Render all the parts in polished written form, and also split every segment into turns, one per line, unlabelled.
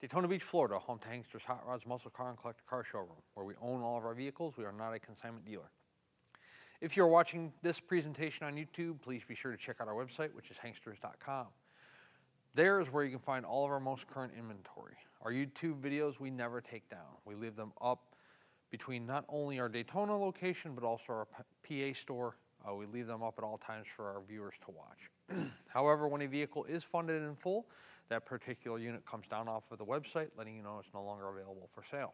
Daytona Beach, Florida, home to Hangster's Hot Rods Muscle Car and Collector Car Showroom, where we own all of our vehicles. We are not a consignment dealer. If you're watching this presentation on YouTube, please be sure to check out our website, which is hangsters.com. There is where you can find all of our most current inventory. Our YouTube videos we never take down. We leave them up between not only our Daytona location, but also our PA store. We leave them up at all times for our viewers to watch. However, when a vehicle is funded in full, that particular unit comes down off of the website, letting you know it's no longer available for sale.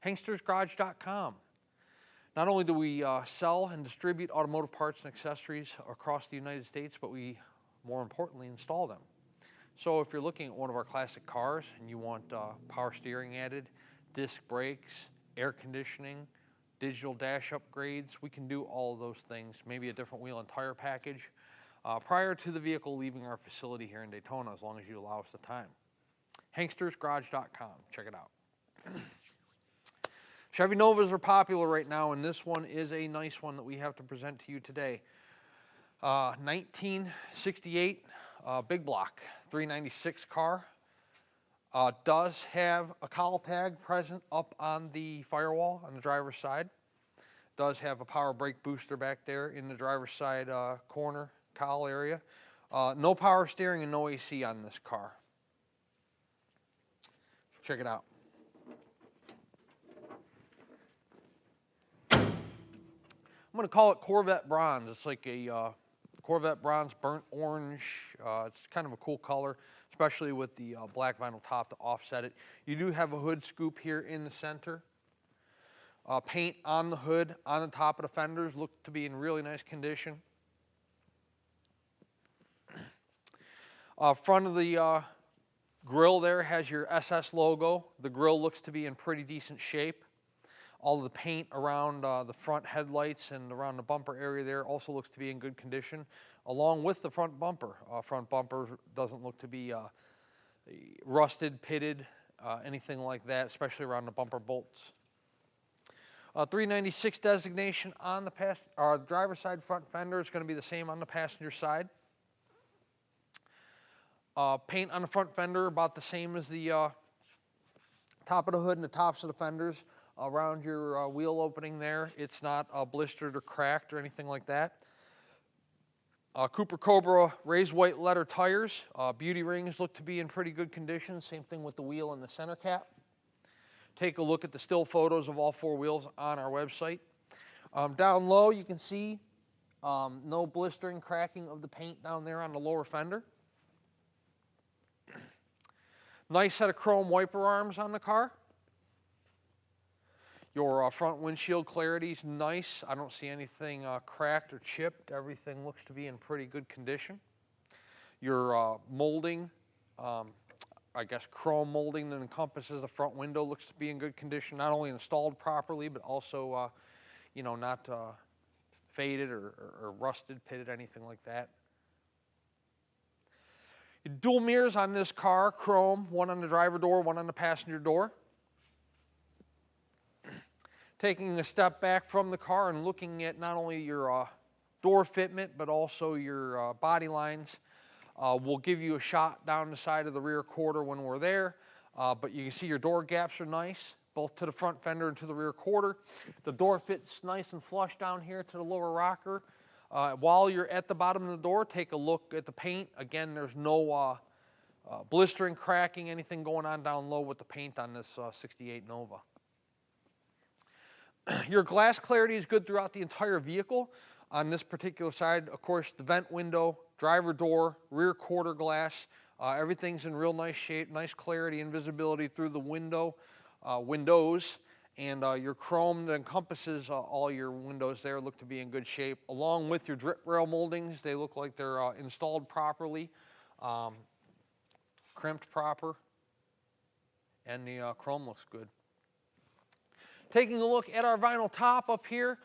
Hangstersgarage.com. Not only do we sell and distribute automotive parts and accessories across the United States, but we, more importantly, install them. So if you're looking at one of our classic cars and you want power steering added, disc brakes, air conditioning, digital dash upgrades, we can do all of those things, maybe a different wheel and tire package, prior to the vehicle leaving our facility here in Daytona, as long as you allow us the time. Hangstersgarage.com, check it out. Chevy Novas are popular right now, and this one is a nice one that we have to present to you today. 1968 big block 396 car. Does have a cowl tag present up on the firewall on the driver's side. Does have a power brake booster back there in the driver's side corner cowl area. No power steering and no AC on this car. Check it out. I'm going to call it Corvette Bronze. It's like a Corvette Bronze burnt orange. It's kind of a cool color, especially with the black vinyl top to offset it. You do have a hood scoop here in the center. Paint on the hood, on the top of the fenders, look to be in really nice condition. Front of the grill there has your SS logo. The grill looks to be in pretty decent shape. All of the paint around the front headlights and around the bumper area there also looks to be in good condition, along with the front bumper. Front bumper doesn't look to be rusted, pitted, anything like that, especially around the bumper bolts. 396 designation on the driver's side front fender. It's going to be the same on the passenger side. Paint on the front fender about the same as the top of the hood and the tops of the fenders. Around your wheel opening there, it's not blistered or cracked or anything like that. Cooper Cobra raised white leather tires. Beauty rings look to be in pretty good condition. Same thing with the wheel and the center cap. Take a look at the still photos of all four wheels on our website. Down low, you can see no blistering, cracking of the paint down there on the lower fender. Nice set of chrome wiper arms on the car. Your front windshield clarity is nice. I don't see anything cracked or chipped. Everything looks to be in pretty good condition. Your molding, I guess chrome molding that encompasses the front window looks to be in good condition. Not only installed properly, but also, you know, not faded or rusted, pitted, anything like that. Dual mirrors on this car, chrome, one on the driver door, one on the passenger door. Taking a step back from the car and looking at not only your door fitment, but also your body lines. We'll give you a shot down the side of the rear quarter when we're there, but you can see your door gaps are nice, both to the front fender and to the rear quarter. The door fits nice and flush down here to the lower rocker. While you're at the bottom of the door, take a look at the paint. Again, there's no blistering, cracking, anything going on down low with the paint on this 68 Nova. Your glass clarity is good throughout the entire vehicle. On this particular side, of course, the vent window, driver door, rear quarter glass, everything's in real nice shape, nice clarity and visibility through the windows, and your chrome that encompasses all your windows there look to be in good shape, along with your drip rail moldings. They look like they're installed properly, crimped proper, and the chrome looks good. Taking a look at our vinyl top up here,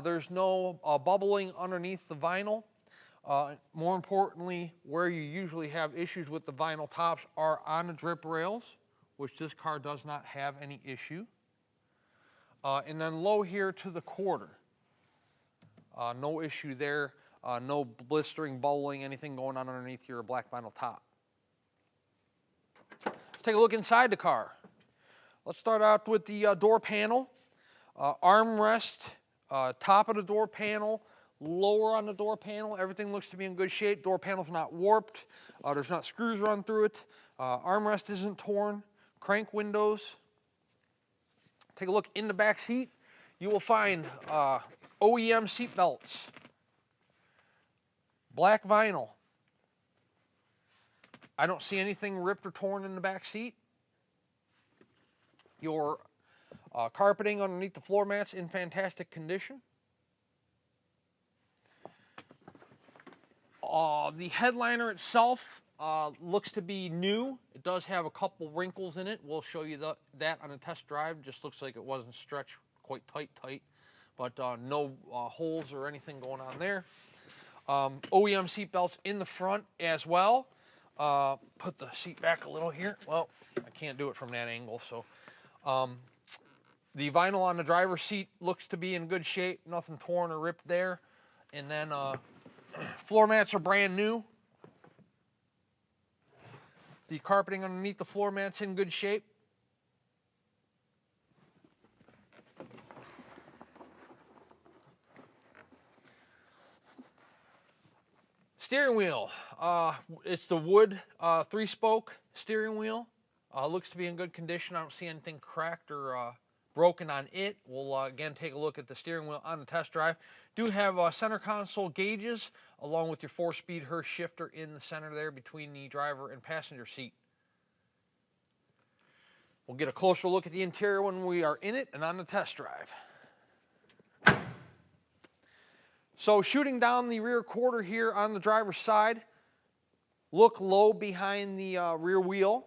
there's no bubbling underneath the vinyl. More importantly, where you usually have issues with the vinyl tops are on the drip rails, which this car does not have any issue. And then low here to the quarter. No issue there, no blistering, bubbling, anything going on underneath your black vinyl top. Let's take a look inside the car. Let's start out with the door panel. Armrest, top of the door panel, lower on the door panel. Everything looks to be in good shape. Door panel's not warped. There's not screws run through it. Armrest isn't torn. Crank windows. Take a look in the back seat. You will find OEM seat belts. Black vinyl. I don't see anything ripped or torn in the back seat. Your carpeting underneath the floor mats in fantastic condition. The headliner itself looks to be new. It does have a couple wrinkles in it. We'll show you that on a test drive. Just looks like it wasn't stretched quite tight, but no holes or anything going on there. OEM seat belts in the front as well. Put the seat back a little here. Well, I can't do it from that angle, so. The vinyl on the driver's seat looks to be in good shape. Nothing torn or ripped there. And then floor mats are brand new. The carpeting underneath the floor mats in good shape. Steering wheel. It's the wood 3-spoke steering wheel. Looks to be in good condition. I don't see anything cracked or broken on it. We'll again take a look at the steering wheel on the test drive. Do have center console gauges along with your 4-speed Hurst shifter in the center there between the driver and passenger seat. We'll get a closer look at the interior when we are in it and on the test drive. So shooting down the rear quarter here on the driver's side, look low behind the rear wheel.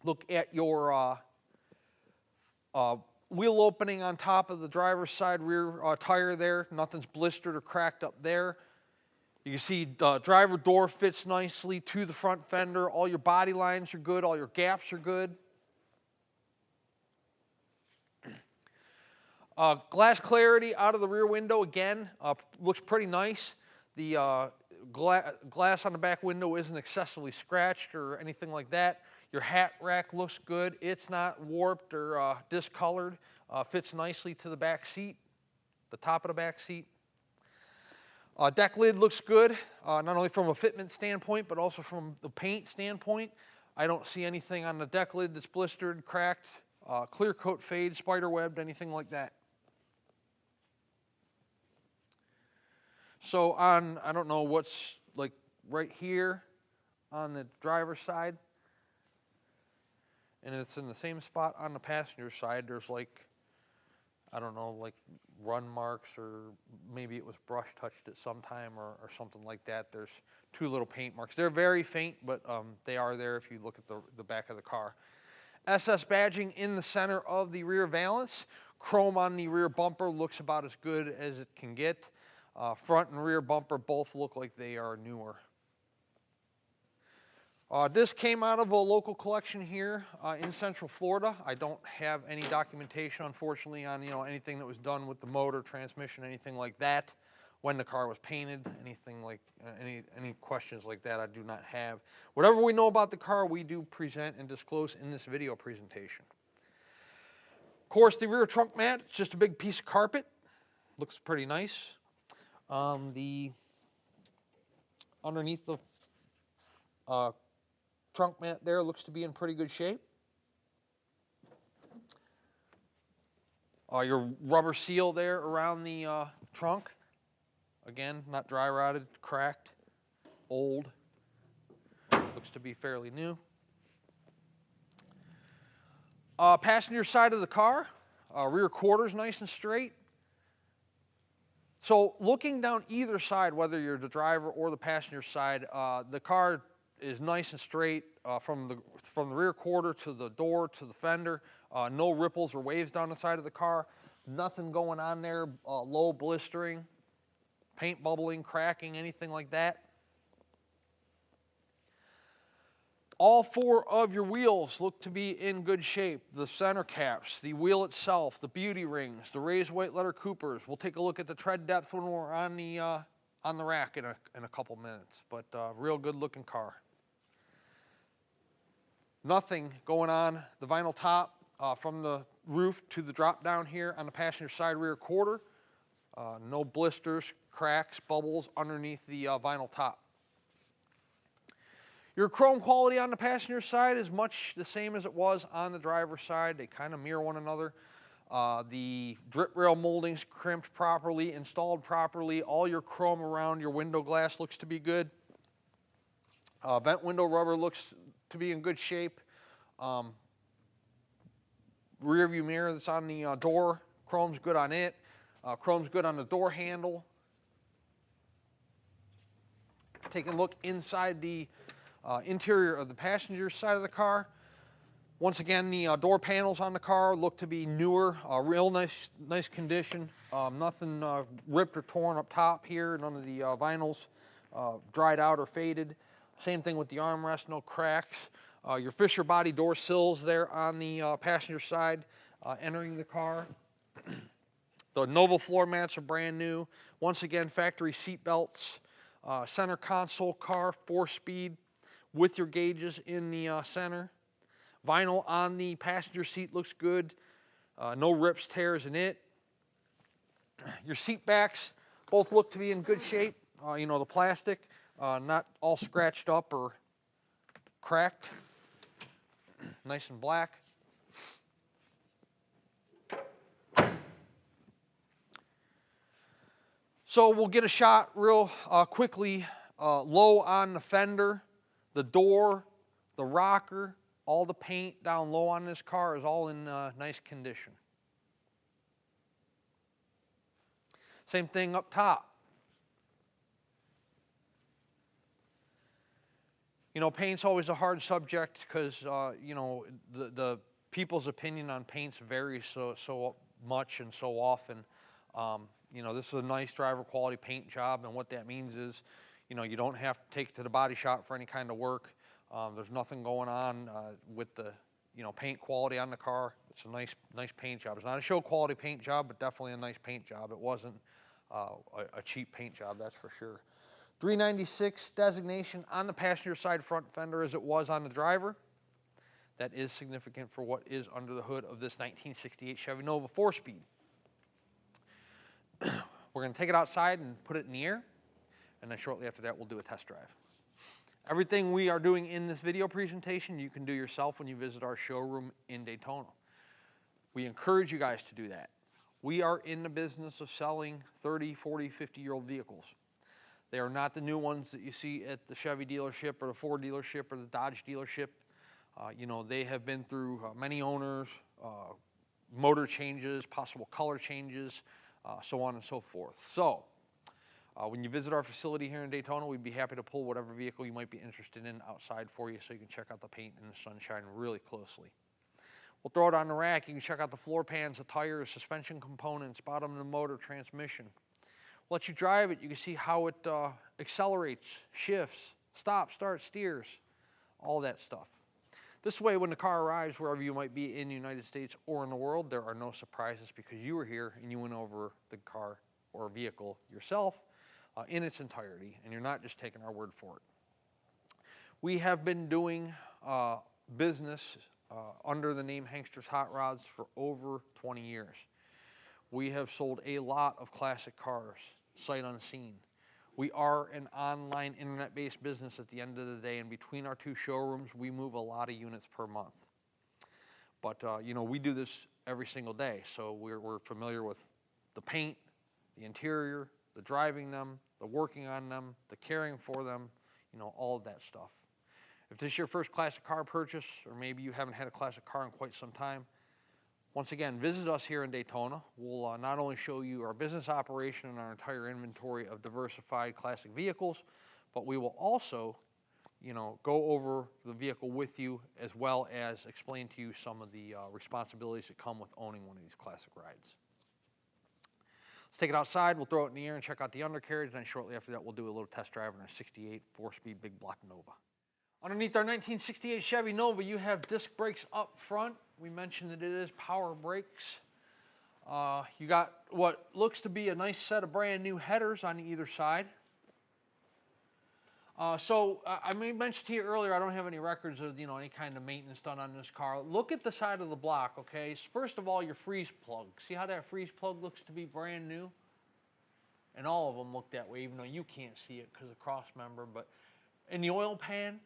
Look at your wheel opening on top of the driver's side rear tire there. Nothing's blistered or cracked up there. You can see the driver door fits nicely to the front fender. All your body lines are good. All your gaps are good. Glass clarity out of the rear window, again, looks pretty nice. The glass on the back window isn't excessively scratched or anything like that. Your hat rack looks good. It's not warped or discolored. Fits nicely to the back seat, the top of the back seat. Deck lid looks good, not only from a fitment standpoint, but also from the paint standpoint. I don't see anything on the deck lid that's blistered, cracked, clear coat fade, spider webbed, anything like that. So on, I don't know what's like right here on the driver's side, and it's in the same spot on the passenger side. There's like, I don't know, like run marks, or maybe it was brush touched at some time or something like that. There's 2 little paint marks. They're very faint, but they are there if you look at the back of the car. SS badging in the center of the rear valance. Chrome on the rear bumper looks about as good as it can get. Front and rear bumper both look like they are newer. This came out of a local collection here in Central Florida. I don't have any documentation, unfortunately, on anything that was done with the motor, transmission, anything like that. When the car was painted, anything like any questions like that, I do not have. Whatever we know about the car, we do present and disclose in this video presentation. Of course, the rear trunk mat, it's just a big piece of carpet. Looks pretty nice. The underneath the trunk mat there looks to be in pretty good shape. Your rubber seal there around the trunk, again, not dry rotted, cracked, old. Looks to be fairly new. Passenger side of the car, rear quarters nice and straight. So looking down either side, whether you're the driver or the passenger side, the car is nice and straight from the rear quarter to the door to the fender. No ripples or waves down the side of the car. Nothing going on there, low blistering, paint bubbling, cracking, anything like that. All 4 of your wheels look to be in good shape. The center caps, the wheel itself, the beauty rings, the raised white letter Coopers. We'll take a look at the tread depth when we're on the rack in a couple minutes. But real good looking car. Nothing going on the vinyl top from the roof to the drop down here on the passenger side rear quarter. No blisters, cracks, bubbles underneath the vinyl top. Your chrome quality on the passenger side is much the same as it was on the driver's side. They kind of mirror one another. The drip rail moldings crimped properly, installed properly. All your chrome around your window glass looks to be good. Vent window rubber looks to be in good shape. Rear view mirror that's on the door, chrome's good on it. Chrome's good on the door handle. Taking a look inside the interior of the passenger side of the car. Once again, the door panels on the car look to be newer, real nice condition. Nothing ripped or torn up top here. None of the vinyls dried out or faded. Same thing with the armrest, no cracks. Your Fisher body door sills there on the passenger side entering the car. The Nova floor mats are brand new. Once again, factory seat belts. Center console car, 4-speed with your gauges in the center. Vinyl on the passenger seat looks good. No rips, tears in it. Your seat backs both look to be in good shape. You know, the plastic, not all scratched up or cracked. Nice and black. So we'll get a shot real quickly low on the fender, the door, the rocker, all the paint down low on this car is all in nice condition. Same thing up top. You know, paint's always a hard subject because, you know, the people's opinion on paints varies so much and so often. You know, this is a nice driver quality paint job, and what that means is, you know, you don't have to take it to the body shop for any kind of work. There's nothing going on with the, you know, paint quality on the car. It's a nice paint job. It's not a show quality paint job, but definitely a nice paint job. It wasn't a cheap paint job, that's for sure. 396 designation on the passenger side front fender as it was on the driver. That is significant for what is under the hood of this 1968 Chevy Nova 4-speed. We're going to take it outside and put it in the air, and then shortly after that we'll do a test drive. Everything we are doing in this video presentation you can do yourself when you visit our showroom in Daytona. We encourage you guys to do that. We are in the business of selling 30, 40, 50-year-old vehicles. They are not the new ones that you see at the Chevy dealership or the Ford dealership or the Dodge dealership. You know, they have been through many owners, motor changes, possible color changes, so on and so forth. So, when you visit our facility here in Daytona, we'd be happy to pull whatever vehicle you might be interested in outside for you so you can check out the paint and the sunshine really closely. We'll throw it on the rack. You can check out the floor pans, the tires, suspension components, bottom of the motor, transmission. We'll let you drive it. You can see how it accelerates, shifts, stops, starts, steers, all that stuff. This way, when the car arrives wherever you might be in the United States or in the world, there are no surprises because you were here and you went over the car or vehicle yourself in its entirety, and you're not just taking our word for it. We have been doing business under the name Hankster's Hot Rods for over 20 years. We have sold a lot of classic cars, sight unseen. We are an online internet-based business at the end of the day, and between our two showrooms, we move a lot of units per month. But, you know, we do this every single day, so we're familiar with the paint, the interior, the driving them, the working on them, the caring for them, you know, all of that stuff. If this is your first classic car purchase, or maybe you haven't had a classic car in quite some time, once again, visit us here in Daytona. We'll not only show you our business operation and our entire inventory of diversified classic vehicles, but we will also, you know, go over the vehicle with you as well as explain to you some of the responsibilities that come with owning one of these classic rides. Let's take it outside. We'll throw it in the air and check out the undercarriage. And then shortly after that, we'll do a little test drive on our 68 4-speed big block Nova. Underneath our 1968 Chevy Nova, you have disc brakes up front. We mentioned that it is power brakes. You got what looks to be a nice set of brand new headers on either side. I may mention to you earlier, I don't have any records of any kind of maintenance done on this car. Look at the side of the block, okay? First of all, your freeze plug. See how that freeze plug looks to be brand new? And all of them look that way, even though you can't see it because of cross member. But in the oil pan,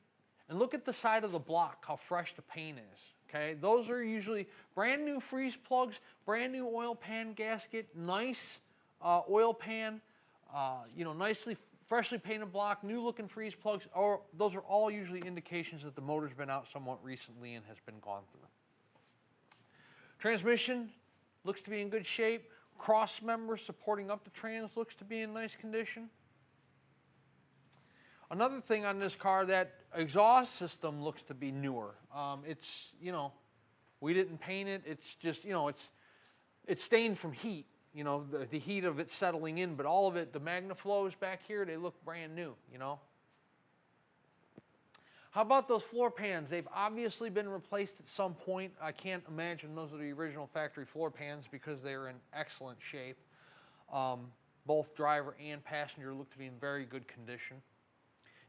and look at the side of the block, how fresh the paint is. Okay, those are usually brand new freeze plugs, brand new oil pan gasket, nice oil pan, nicely freshly painted block, new looking freeze plugs. Or those are all usually indications that the motor's been out somewhat recently and has been gone through. Transmission looks to be in good shape. Cross member supporting up the trans looks to be in nice condition. Another thing on this car, that exhaust system looks to be newer. We didn't paint it. It's just, it's stained from heat, the heat of it settling in, but all of it, the MagnaFlows back here, they look brand new, How about those floor pans? They've obviously been replaced at some point. I can't imagine those are the original factory floor pans because they're in excellent shape. Both driver and passenger look to be in very good condition.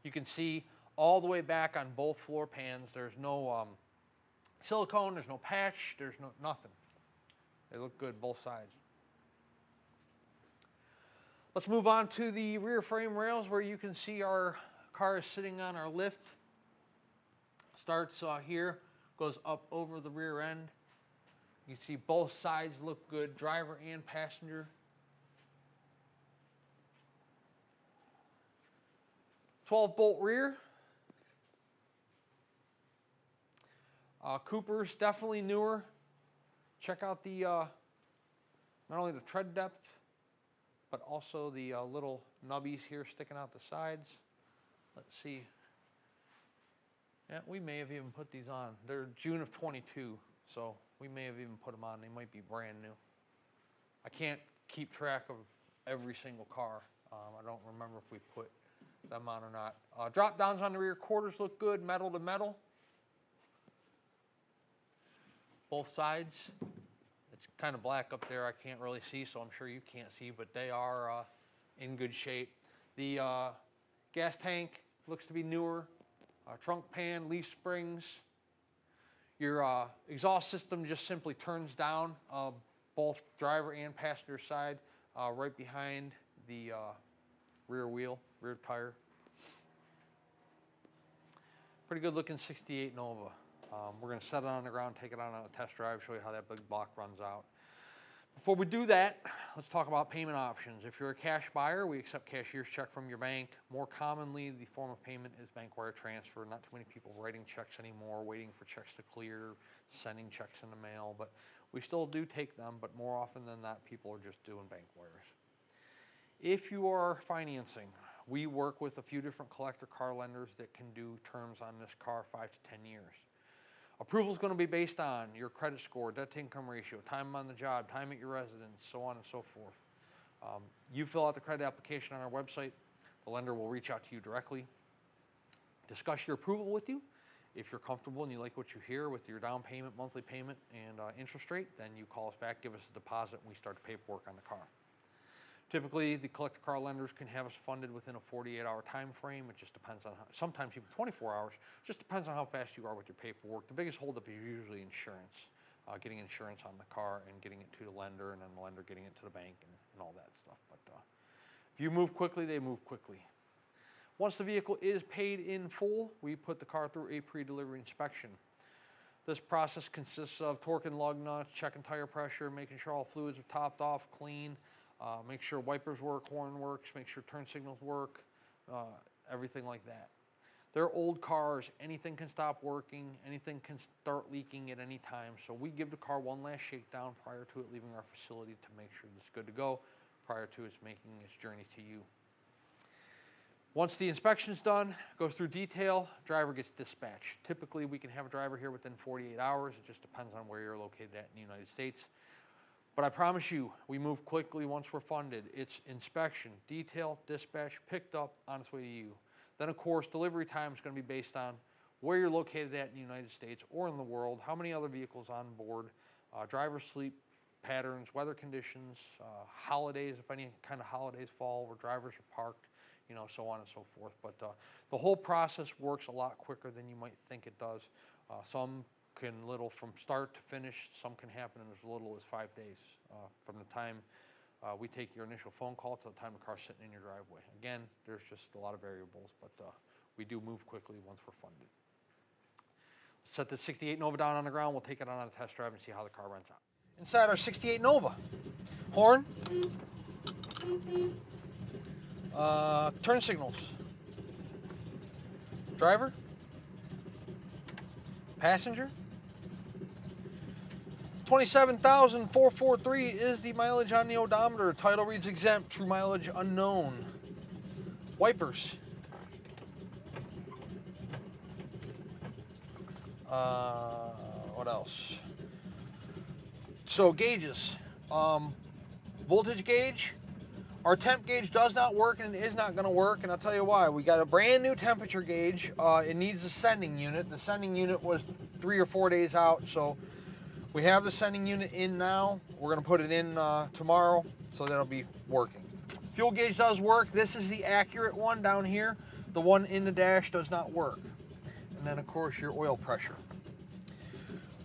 You can see all the way back on both floor pans, there's no silicone, there's no patch, there's nothing. They look good, both sides. Let's move on to the rear frame rails where you can see our car is sitting on our lift. Starts here, goes up over the rear end. You see both sides look good, driver and passenger. 12-bolt rear. Cooper's definitely newer. Check out the not only the tread depth, but also the little nubbies here sticking out the sides. Let's see. Yeah, we may have even put these on. They're June of 22, so we may have even put them on. They might be brand new. I can't keep track of every single car. I don't remember if we put them on or not. Drop downs on the rear quarters look good, metal to metal. Both sides. It's kind of black up there. I can't really see, so I'm sure you can't see, but they are in good shape. The gas tank looks to be newer. Trunk pan, leaf springs. Your exhaust system just simply turns down both driver and passenger side right behind the rear wheel, rear tire. Pretty good looking 68 Nova. We're going to set it on the ground, take it on a test drive, show you how that big block runs out. Before we do that, let's talk about payment options. If you're a cash buyer, we accept cashier's check from your bank. More commonly, the form of payment is bank wire transfer. Not too many people writing checks anymore, waiting for checks to clear, sending checks in the mail, but we still do take them, but more often than not, people are just doing bank wires. If you are financing, we work with a few different collector car lenders that can do terms on this car 5 to 10 years. Approval is going to be based on your credit score, debt to income ratio, time on the job, time at your residence, so on and so forth. You fill out the credit application on our website. The lender will reach out to you directly, discuss your approval with you. If you're comfortable and you like what you hear with your down payment, monthly payment, and interest rate, then you call us back, give us a deposit, and we start the paperwork on the car. Typically, the collector car lenders can have us funded within a 48-hour time frame. It just depends on how, sometimes even 24 hours. Just depends on how fast you are with your paperwork. The biggest holdup is usually insurance, getting insurance on the car and getting it to the lender, and then the lender getting it to the bank and all that stuff. But if you move quickly, they move quickly. Once the vehicle is paid in full, we put the car through a pre-delivery inspection. This process consists of torquing lug nuts, checking tire pressure, making sure all fluids are topped off, clean. Make sure wipers work, horn works, make sure turn signals work, everything like that. They're old cars, anything can stop working, anything can start leaking at any time, so we give the car one last shakedown prior to it leaving our facility to make sure it's good to go, prior to its making its journey to you. Once the inspection's done, goes through detail, driver gets dispatched. Typically, we can have a driver here within 48 hours. It just depends on where you're located at in the United States. But I promise you, we move quickly once we're funded. It's inspection, detail, dispatch, picked up, on its way to you. Then, of course, delivery time is going to be based on where you're located at in the United States or in the world, how many other vehicles on board, driver sleep patterns, weather conditions, holidays, if any kind of holidays fall where drivers are parked. so on and so forth. But the whole process works a lot quicker than you might think it does. Some can from start to finish, some can happen in as little as 5 days from the time we take your initial phone call to the time the car's sitting in your driveway. Again, there's just a lot of variables, but we do move quickly once we're funded. Set the 68 Nova down on the ground. We'll take it on a test drive and see how the car runs out. Inside our 68 Nova, horn, turn signals, driver, passenger. 27,443 is the mileage on the odometer. Title reads exempt, true mileage unknown. Wipers. What else? So gauges. Voltage gauge. Our temp gauge does not work and it is not going to work, and I'll tell you why. We got a brand new temperature gauge. It needs a sending unit. The sending unit was 3 or 4 days out, so we have the sending unit in now. We're going to put it in tomorrow, so that'll be working. Fuel gauge does work. This is the accurate one down here. The one in the dash does not work. And then, of course, your oil pressure.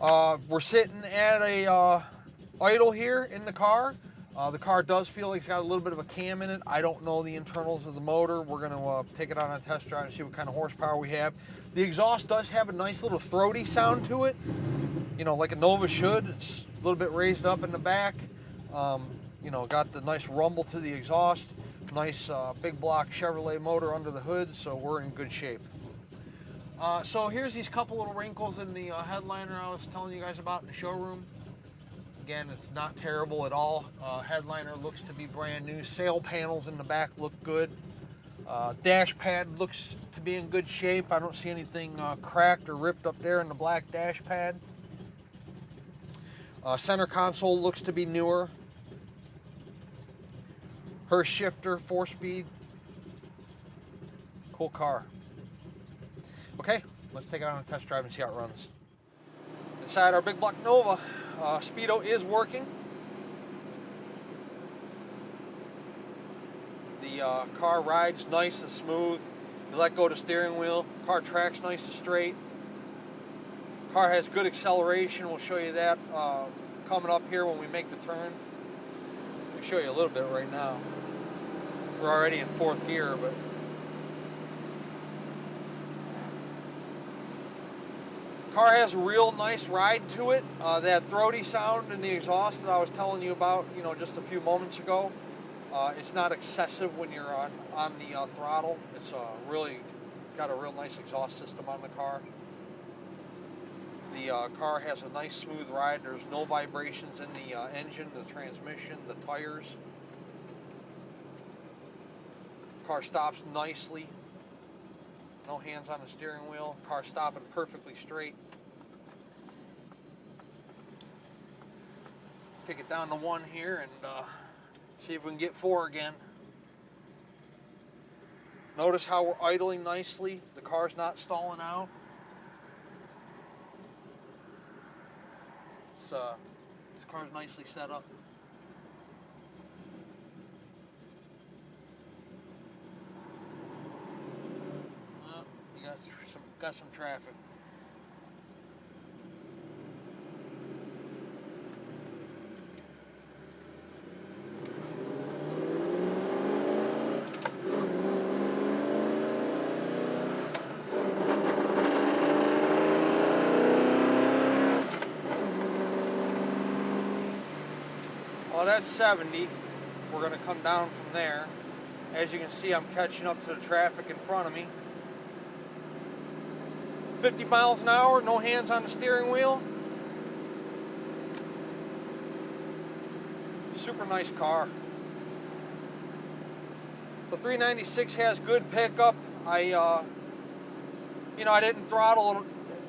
We're sitting at a idle here in the car. The car does feel like it's got a little bit of a cam in it. I don't know the internals of the motor. We're going to take it on a test drive and see what kind of horsepower we have. The exhaust does have a nice little throaty sound to it, like a Nova should. It's a little bit raised up in the back. Got the nice rumble to the exhaust. Nice big block Chevrolet motor under the hood, so we're in good shape. So here's these couple little wrinkles in the headliner I was telling you guys about in the showroom. Again, it's not terrible at all. Headliner looks to be brand new. Sail panels in the back look good. Dash pad looks to be in good shape. I don't see anything cracked or ripped up there in the black dash pad. Center console looks to be newer. Her shifter, 4-speed. Cool car. Okay, let's take it on a test drive and see how it runs. Inside our big block Nova, speedo is working. The car rides nice and smooth. You let go of the steering wheel, car tracks nice and straight. Car has good acceleration. We'll show you that coming up here when we make the turn. I'll show you a little bit right now. We're already in 4th gear, but car has a real nice ride to it. That throaty sound in the exhaust that I was telling you about, just a few moments ago, it's not excessive when you're on the throttle. It's really got a real nice exhaust system on the car. The car has a nice smooth ride. There's no vibrations in the engine, the transmission, the tires. Car stops nicely. No hands on the steering wheel. Car stopping perfectly straight. Take it down to 1 here and see if we can get 4 again. Notice how we're idling nicely. The car's not stalling out. This car's nicely set up. You got some traffic. Well, that's 70. We're going to come down from there. As you can see, I'm catching up to the traffic in front of me. 50 miles an hour, no hands on the steering wheel. Super nice car. The 396 has good pickup. I didn't throttle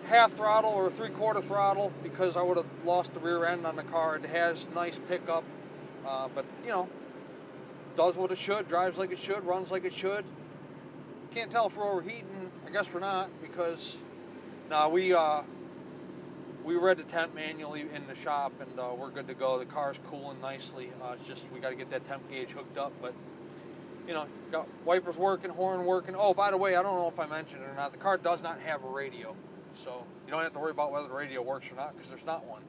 half throttle or 3/4 throttle because I would have lost the rear end on the car. It has nice pickup, but does what it should, drives like it should, runs like it should. Can't tell if we're overheating. I guess we're not, because we read the temp manually in the shop, and we're good to go. The car's cooling nicely. It's just we got to get that temp gauge hooked up, but You know, got wipers working, horn working. Oh, by the way, I don't know if I mentioned it or not, the car does not have a radio. So you don't have to worry about whether the radio works or not, because there's not one.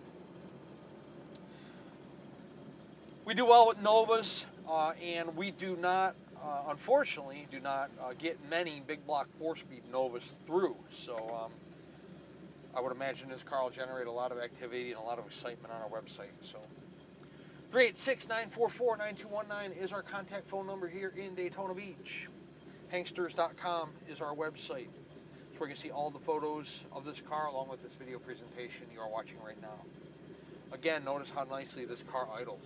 We do well with Novas, and we do not, unfortunately, get many big block 4-speed Novas through. So I would imagine this car will generate a lot of activity and a lot of excitement on our website. So 386-944-9219 is our contact phone number here in Daytona Beach. Hanksters.com is our website. That's where you can see all the photos of this car along with this video presentation you are watching right now. Again, notice how nicely this car idles.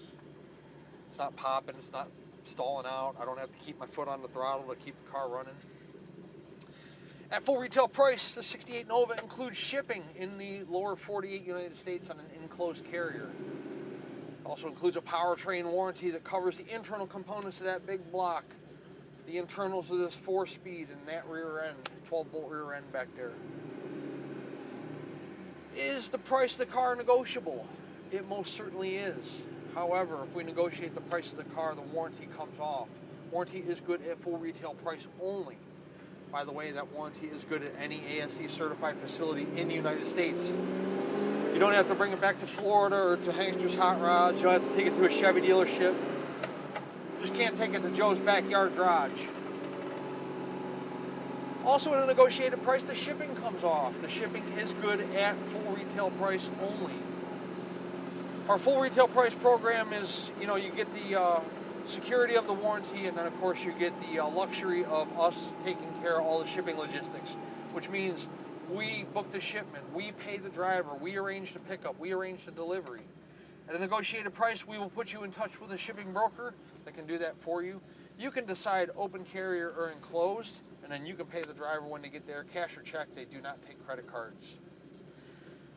It's not popping, it's not stalling out. I don't have to keep my foot on the throttle to keep the car running. At full retail price, the 68 Nova includes shipping in the lower 48 United States on an enclosed carrier. It also includes a powertrain warranty that covers the internal components of that big block, the internals of this 4-speed and that rear end, 12-bolt rear end back there. Is the price of the car negotiable? It most certainly is. However, if we negotiate the price of the car, the warranty comes off. Warranty is good at full retail price only. By the way, that warranty is good at any ASE certified facility in the United States. You don't have to bring it back to Florida or to Hanksters Hot Rods. You don't have to take it to a Chevy dealership. You just can't take it to Joe's backyard garage. Also, at a negotiated price, the shipping comes off. The shipping is good at full retail price only. Our full retail price program is, you know, you get the security of the warranty, and then of course you get the luxury of us taking care of all the shipping logistics, which means we book the shipment, we pay the driver, we arrange the pickup, we arrange the delivery. At a negotiated price, we will put you in touch with a shipping broker that can do that for you. You can decide open carrier or enclosed, and then you can pay the driver when they get there, cash or check. They do not take credit cards.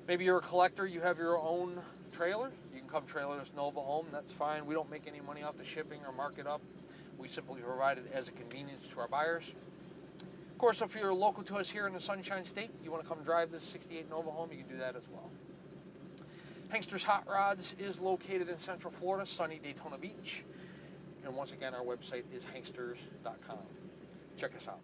Maybe you're a collector, you have your own trailer. You can come trailer this Nova home, that's fine. We don't make any money off the shipping or mark it up. We simply provide it as a convenience to our buyers. Of course, if you're local to us here in the Sunshine State, you want to come drive this 68 Nova home, you can do that as well. Hanksters Hot Rods is located in Central Florida, sunny Daytona Beach. And once again, our website is hanksters.com. Check us out.